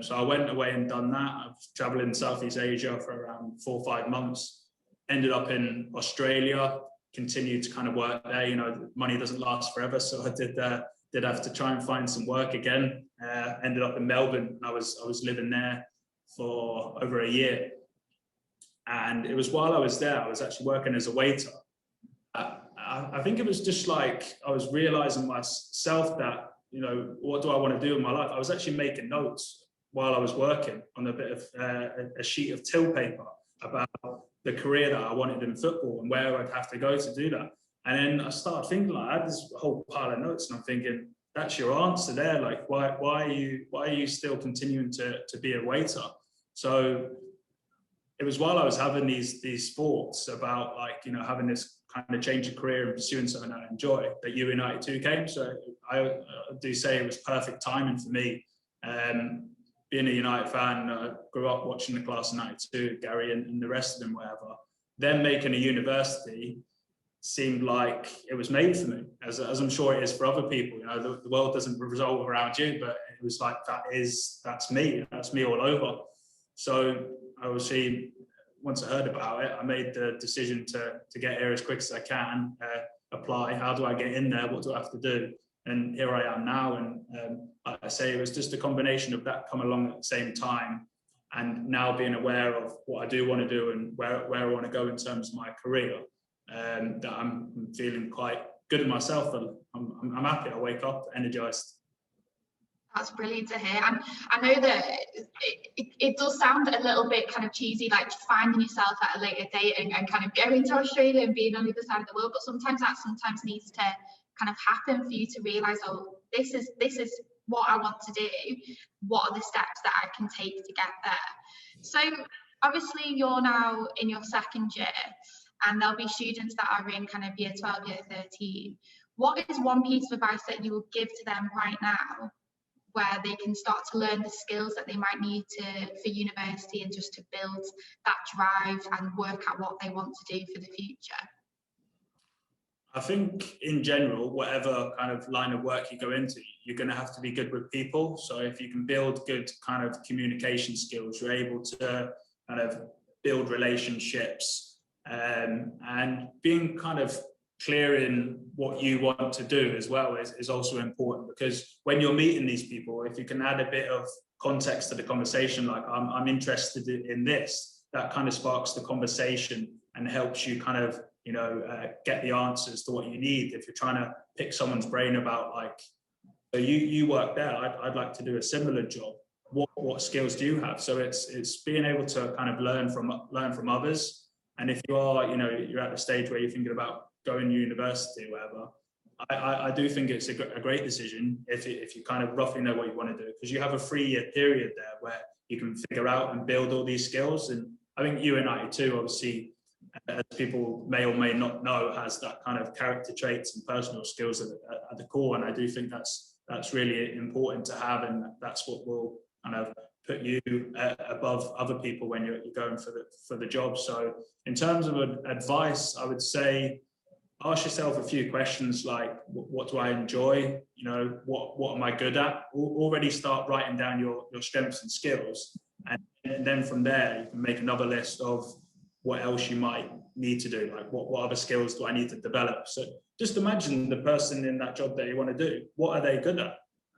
So I went away and done that. I was traveling in Southeast Asia for around 4 or 5 months. Ended up in Australia. Continued to kind of work there. You know, money doesn't last forever, so I did have to try and find some work again. Ended up in Melbourne, and I was living there for over a year. And it was while I was there, I was actually working as a waiter. I think it was just like I was realizing myself that, you know, what do I want to do in my life? I was actually making notes while I was working on a bit of a sheet of till paper about the career that I wanted in football and where I'd have to go to do that. And then I started thinking, like, I had this whole pile of notes, and I'm thinking, that's your answer there. Like, why are you still continuing to be a waiter? So it was while I was having these thoughts about, like, you know, having this kind of change of career and pursuing something I enjoy, that UA92 came. So I do say it was perfect timing for me. Being a United fan, I grew up watching the class of 92, Gary and the rest of them, whatever. Then making a university seemed like it was made for me, as I'm sure it is for other people. You know, the world doesn't revolve around you, but it was like, that's me all over. So obviously, once I heard about it, I made the decision to get here as quick as I can, apply. How do I get in there? What do I have to do? And here I am now. And like I say, it was just a combination of that come along at the same time, and now being aware of what I do want to do and where I want to go in terms of my career, that I'm feeling quite good in myself. And I'm happy. I wake up energized. That's brilliant to hear. And I know that it does sound a little bit kind of cheesy, like finding yourself at a later date and kind of going to Australia and being on the other side of the world, but sometimes that needs to kind of happen for you to realise, oh, this is what I want to do. What are the steps that I can take to get there? So obviously you're now in your second year, and there'll be students that are in kind of year 12, year 13. What is one piece of advice that you will give to them right now, where they can start to learn the skills that they might need for university, and just to build that drive and work out what they want to do for the future? I think in general, whatever kind of line of work you go into, you're going to have to be good with people. So if you can build good kind of communication skills, you're able to kind of build relationships, and being kind of clear in what you want to do as well is also important, because when you're meeting these people, if you can add a bit of context to the conversation, like I'm interested in this, that kind of sparks the conversation and helps you kind of, you know, get the answers to what you need. If you're trying to pick someone's brain about, like, so you work there, I'd like to do a similar job. What skills do you have? So it's being able to kind of learn from others. And if you are, you know, you're at the stage where you're thinking about going to university or whatever, I do think it's a great decision if you kind of roughly know what you want to do, because you have a 3-year period there where you can figure out and build all these skills. And I think UA92, obviously, as people may or may not know, has that kind of character traits and personal skills at the core. And I do think that's really important to have, and that's what will kind of put you above other people when you're going for the job. So in terms of advice, I would say ask yourself a few questions like, what do I enjoy? You know, what am I good at? Already start writing down your strengths and skills, and then from there you can make another list of what else you might need to do, like what other skills do I need to develop. So just imagine the person in that job that you want to do, what are they good at,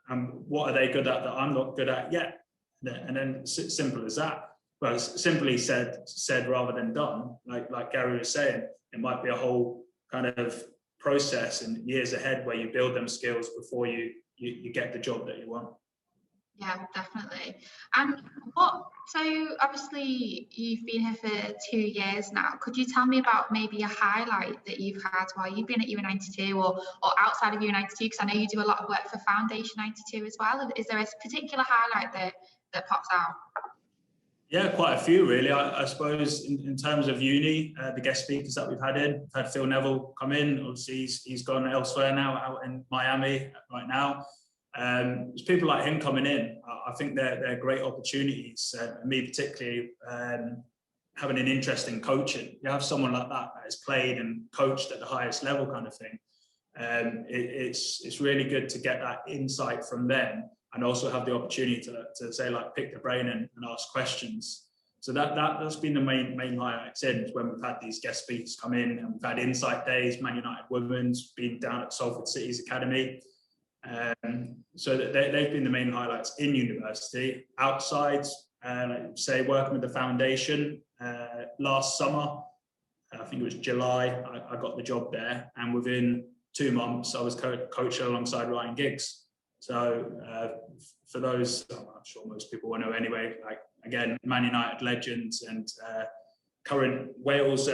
and what are they good at that I'm not good at yet? And then simple as that. Well, simply said rather than done. Like Gary was saying, it might be a whole kind of process and years ahead where you build them skills before you get the job that you want. Yeah, definitely. And so obviously you've been here for 2 years now. Could you tell me about maybe a highlight that you've had while you've been at UA92 or outside of UA92? Because I know you do a lot of work for Foundation 92 as well. Is there a particular highlight that pops out? Yeah, quite a few really. I suppose in terms of uni, the guest speakers that we've had Phil Neville come in. Obviously he's gone elsewhere now, out in Miami right now. There's people like him coming in. I think they're great opportunities. Me particularly, having an interest in coaching. You have someone like that has played and coached at the highest level, kind of thing. It's really good to get that insight from them, and also have the opportunity to say, like, pick the brain and ask questions. So that's been the main highlights when we've had these guest speakers come in, and we've had insight days. Man United Women's been down at Salford City's Academy. So they've been the main highlights in university. Outside, say working with the foundation last summer, I think it was July, I got the job there, and within 2 months I was coaching alongside Ryan Giggs. So for those, I'm sure most people will know anyway, like again, Man United legends and current Wales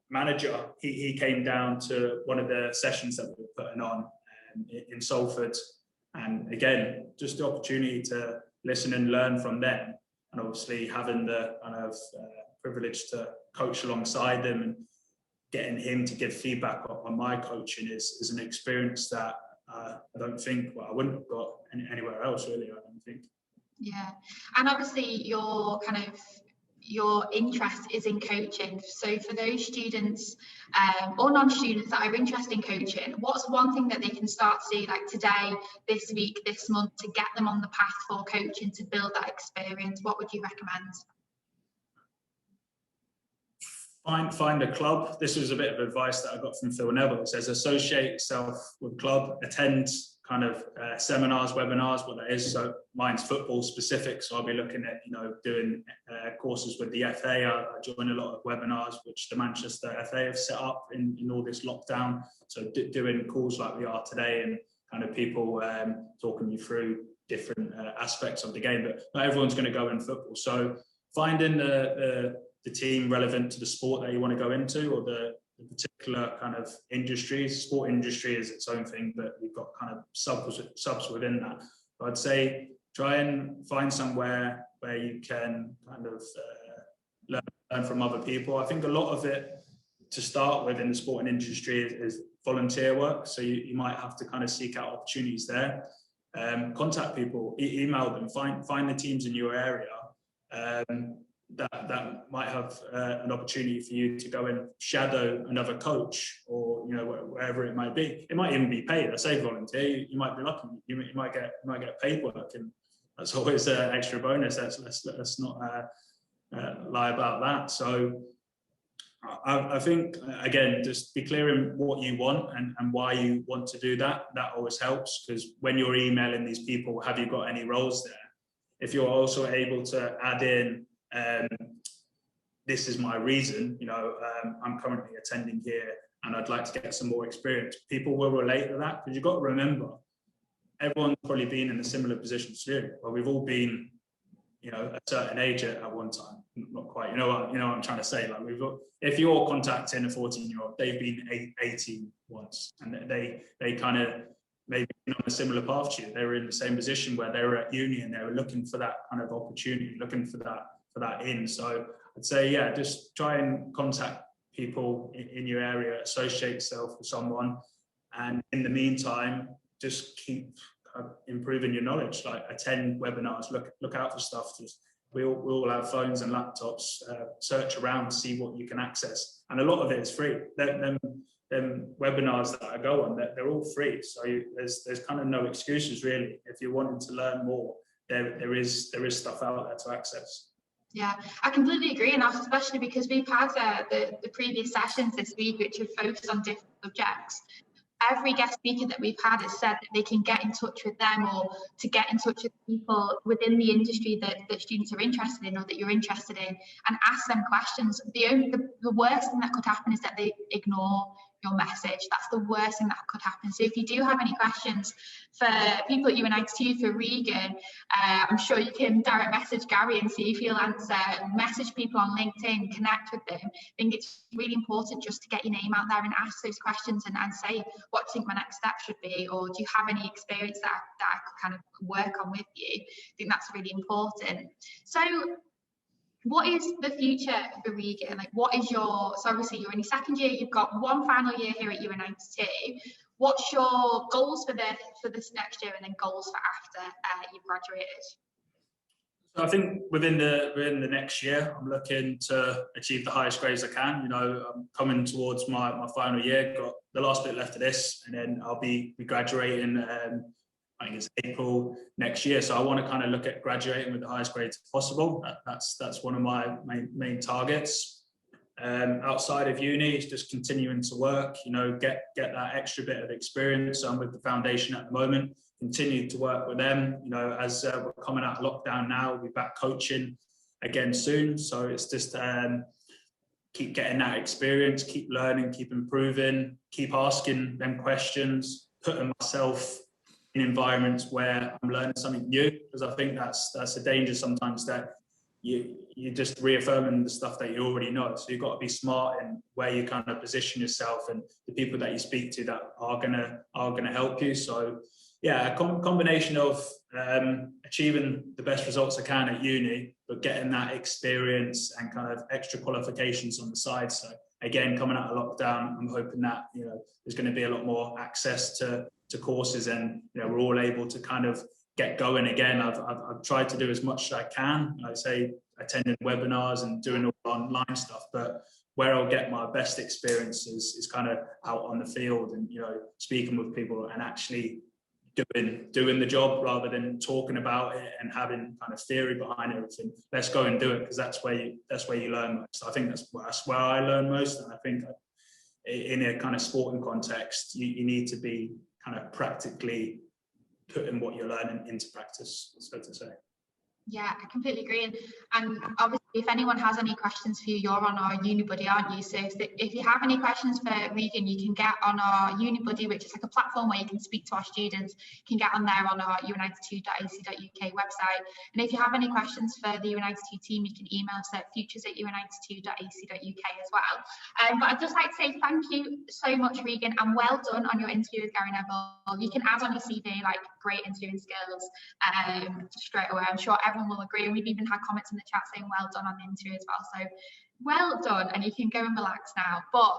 manager, he came down to one of the sessions that we were putting on in Salford, and again, just the opportunity to listen and learn from them, and obviously having the kind of privilege to coach alongside them and getting him to give feedback on my coaching is an experience that I don't think, well, I wouldn't have got anywhere else really, I don't think. Yeah, and obviously your interest is in coaching. So for those students or non-students that are interested in coaching, what's one thing that they can start to do, like today, this week, this month, to get them on the path for coaching, to build that experience? What would you recommend? Find a club. This was a bit of advice that I got from Phil Neville. It says associate yourself with club, attend kind of seminars, webinars, what that is. So mine's football specific. So I'll be looking at, doing courses with the FA. I join a lot of webinars, which the Manchester FA have set up in all this lockdown. So doing calls like we are today, and kind of people talking you through different aspects of the game, but not everyone's going to go in football. So finding the team relevant to the sport that you want to go into, or the particular kind of industries. Sport industry is its own thing, but we've got kind of subs within that. But I'd say try and find somewhere where you can kind of learn from other people. I think a lot of it to start with in the sporting industry is volunteer work. So you might have to kind of seek out opportunities there. Contact people, email them, find the teams in your area that might have an opportunity for you to go and shadow another coach, or wherever it might be. It might even be paid. I say volunteer. You might be lucky. You might get paid work, and that's always an extra bonus. Let's not lie about that. So I think again, just be clear in what you want and why you want to do that. That always helps, because when you're emailing these people, have you got any roles there? If you're also able to add in, this is my reason, I'm currently attending here and I'd like to get some more experience. People will relate to that, because you've got to remember, everyone's probably been in a similar position to you. Well, we've all been, a certain age at one time. Not quite, you know what I'm trying to say. Like if you're contacting a 14-year-old, they've been 18 once, and they kind of maybe on a similar path to you. They were in the same position where they were at uni and they were looking for that kind of opportunity, looking for that in. So I'd say, yeah, just try and contact people in your area, associate yourself with someone, and in the meantime, just keep improving your knowledge. Like attend webinars, look out for stuff. We all have phones and laptops. Search around, see what you can access, and a lot of it is free. Them webinars that I go on, they're all free. So there's kind of no excuses really. If you're wanting to learn more, there is stuff out there to access. Yeah, I completely agree, and especially because we've had the previous sessions this week, which have focused on different subjects. Every guest speaker that we've had has said that they can get in touch with them, or to get in touch with people within the industry that students are interested in, or that you're interested in, and ask them questions. The worst thing that could happen is that they ignore your message. That's the worst thing that could happen. So if you do have any questions for people at UA92, for Regan, I'm sure you can direct message Gary and see if he'll answer. Message people on LinkedIn, connect with them. I think it's really important just to get your name out there and ask those questions and say, what do you think my next step should be? Or do you have any experience that I could kind of work on with you? I think that's really important. So what is the future for Regan? Like, what is so obviously you're in your second year, you've got one final year here at UA92. What's your goals for this next year, and then goals for after you've graduated? So I think within the next year, I'm looking to achieve the highest grades I can. I'm coming towards my final year, got the last bit left of this, and then I'll be graduating, I think it's April next year. So I want to kind of look at graduating with the highest grades possible. That's one of my main targets. Outside of uni, it's just continuing to work, get that extra bit of experience. I'm with the foundation at the moment, continue to work with them. As we're coming out of lockdown now, we'll be back coaching again soon. So it's just keep getting that experience, keep learning, keep improving, keep asking them questions, putting myself in environments where I'm learning something new, because I think that's a danger sometimes, that you're just reaffirming the stuff that you already know. So you've got to be smart in where you kind of position yourself and the people that you speak to that are gonna help you. So yeah, a combination of achieving the best results I can at uni, but getting that experience and kind of extra qualifications on the side. So again, coming out of lockdown, I'm hoping that, you know, there's going to be a lot more access to courses, and, you know, we're all able to kind of get going again. I've tried to do as much as I can, like I say, attending webinars and doing all online stuff, but where I'll get my best experiences is kind of out on the field and, you know, speaking with people and actually doing the job, rather than talking about it and having kind of theory behind everything. Let's go and do it, because that's where you learn most. I think that's where I learn most, and I think in a kind of sporting context, you need to be kind of practically putting what you're learning into practice, so to say. Yeah, I completely agree. And obviously, if anyone has any questions for you, you're on our UniBuddy, aren't you? So if you have any questions for Regan, you can get on our UniBuddy, which is like a platform where you can speak to our students. You can get on there on our UA92.ac.uk website. And if you have any questions for the UA92 team, you can email us at futures@ua92.ac.uk as well. But I'd just like to say thank you so much, Regan, and well done on your interview with Gary Neville. You can add on your CV like great interviewing skills straight away. I'm sure everyone will agree, and we've even had comments in the chat saying well done on the interview as well. So well done, and you can go and relax now. But